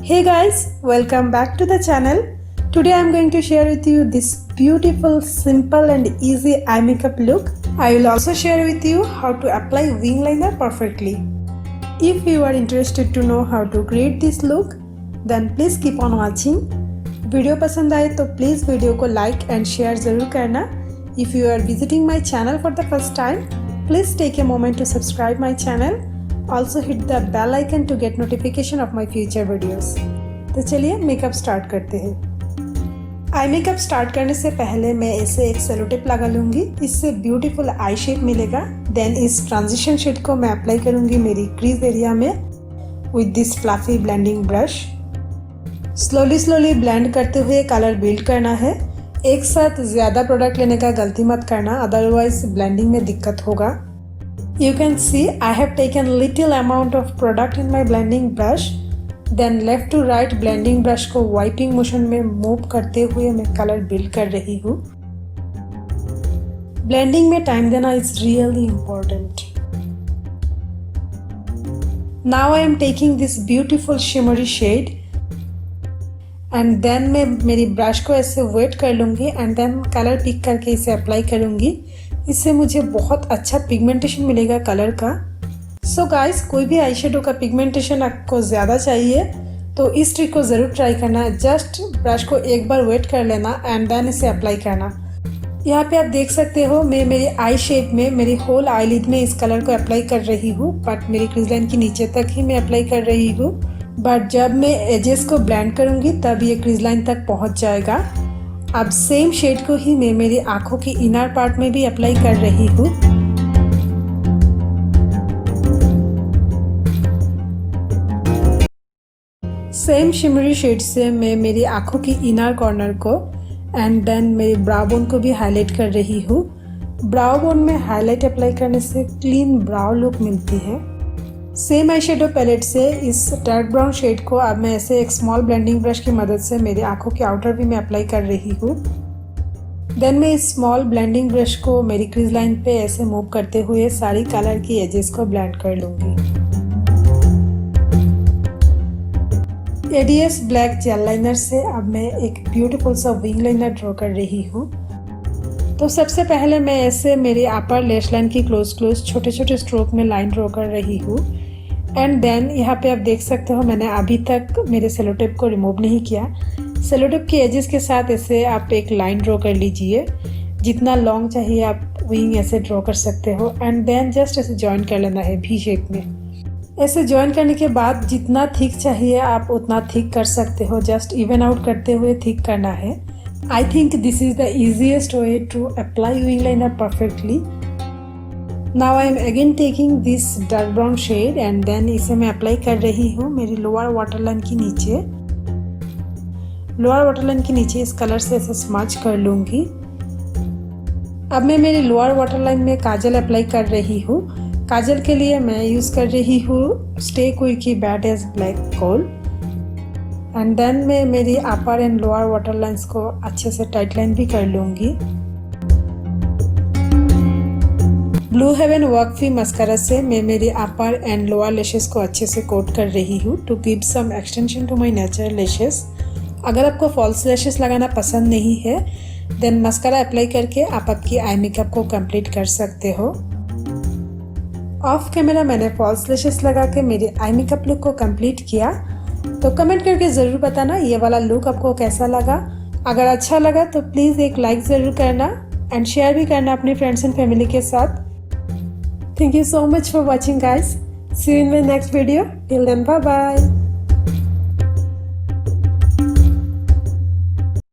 Hey guys, welcome back to the channel. Today I am going to share with you this beautiful, simple and easy eye makeup look. I will also share with you how to apply wing liner perfectly. If you are interested to know how to create this look, then please keep on watching. Video पसंद आए तो please video को like and share ज़रूर करना. If you are visiting my channel for the first time, please take a moment to subscribe my channel. Also hit the bell icon to get notification of my future videos. तो चलिए makeup start करते हैं. Eye makeup start करने से पहले मैं इसे एक सेलो टेप लगा लूँगी. इससे ब्यूटीफुल आई शेप मिलेगा. देन इस ट्रांजिशन शेड को मैं अप्लाई करूँगी मेरी क्रीज एरिया में with this fluffy blending brush. Slowly blend करते हुए कलर बिल्ड करना है. एक साथ ज़्यादा प्रोडक्ट लेने का गलती मत करना, अदरवाइज ब्लेंडिंग में दिक्कत होगा. You can see I have taken little amount of product in my blending brush. Then left to right blending brush को wiping motion में मूव करते हुए मैं कलर बिल्ड कर रही हूँ. ब्लेंडिंग में टाइम देना is really important. Now I am taking this beautiful shimmery shade and then मैं मेरी ब्रश को ऐसे वेट कर लूँगी एंड देन कलर पिक करके इसे अप्लाई करूँगी. इससे मुझे बहुत अच्छा पिगमेंटेशन मिलेगा कलर का. सो गाइस, कोई भी आई शेडो का पिगमेंटेशन आपको ज़्यादा चाहिए तो इस ट्रिक को ज़रूर ट्राई करना. जस्ट ब्रश को एक बार वेट कर लेना एंड देन इसे अप्लाई करना. यहाँ पे आप देख सकते हो मैं मेरी आई शेप में मेरी होल आईलिड में इस कलर को अप्लाई कर रही हूँ, बट मेरी क्रीज लाइन के नीचे तक ही मैं अप्लाई कर रही हूँ. बट जब मैं एजेस को ब्लेंड करूँगी तब ये क्रीज लाइन तक पहुँच जाएगा. अब सेम शेड को ही मैं मेरी आँखों की इनर पार्ट में भी अप्लाई कर रही हूँ. सेम शिमरी शेड से मैं मेरी आँखों की इनर कॉर्नर को एंड देन मेरी ब्राउ बोन को भी हाईलाइट कर रही हूँ. ब्राउ बोन में हाईलाइट अप्लाई करने से क्लीन ब्राउ लुक मिलती है. सेम आई शेडो पैलेट से इस डार्क ब्राउन शेड को अब मैं ऐसे एक स्मॉल ब्लेंडिंग ब्रश की मदद से मेरी आंखों के आउटर भी मैं अप्लाई कर रही हूँ. देन मैं इस स्मॉल ब्लेंडिंग ब्रश को मेरी क्रीज लाइन पे ऐसे मूव करते हुए सारी कलर की एजेस को ब्लेंड कर लूँगी. एडीएस ब्लैक जेल लाइनर से अब मैं एक ब्यूटीफुल सा विंग लाइनर ड्रॉ कर रही हूँ. तो सबसे पहले मैं ऐसे मेरी अपर लैश लाइन की क्लोज छोटे स्ट्रोक में लाइन ड्रॉ कर रही हूँ. एंड देन यहाँ पे आप देख सकते हो मैंने अभी तक मेरे सेलो टेप को रिमूव नहीं किया. सेलो टेप के एजेस के साथ ऐसे आप एक लाइन ड्रॉ कर लीजिए. जितना लॉन्ग चाहिए आप विंग ऐसे ड्रॉ कर सकते हो एंड देन जस्ट ऐसे जॉइन कर लेना है वी शेप में. ऐसे जॉइन करने के बाद जितना थिक चाहिए आप उतना थिक कर सकते हो. जस्ट इवन आउट करते हुए थिक करना है. I think this is the easiest way to apply wing liner perfectly. Now I am again taking this dark brown shade and then इसे मैं अप्लाई कर रही हूँ मेरी लोअर वाटरलाइन के नीचे. लोअर वाटरलाइन के नीचे इस कलर से ऐसे स्मच कर लूँगी. अब मैं मेरी लोअर वाटरलाइन में काजल अप्लाई कर रही हूँ. काजल के लिए मैं यूज़ कर रही हूँ स्टे क्विकी bad as black kohl. And then मैं मेरी upper and lower water lines को अच्छे से टाइट लाइन भी कर लूँगी. Blue Heaven work free mascara से मैं मेरी अपर एंड लोअर लैशेस को अच्छे से कोट कर रही हूँ to give some extension to my natural lashes. अगर आपको फॉल्स लैशेस लगाना पसंद नहीं है देन मस्कारा अप्लाई करके आप आपकी आई मेकअप को कंप्लीट कर सकते हो. ऑफ कैमरा मैंने फॉल्स लैशेस लगा के मेरी आई मेकअप लुक को कंप्लीट किया. तो कमेंट करके ज़रूर बताना ये वाला लुक आपको कैसा लगा. अगर अच्छा लगा तो प्लीज़ एक लाइक ज़रूर करना एंड शेयर भी करना अपने फ्रेंड्स एंड फैमिली के साथ. Thank you so much for watching guys. See you in my next video. Till then bye bye.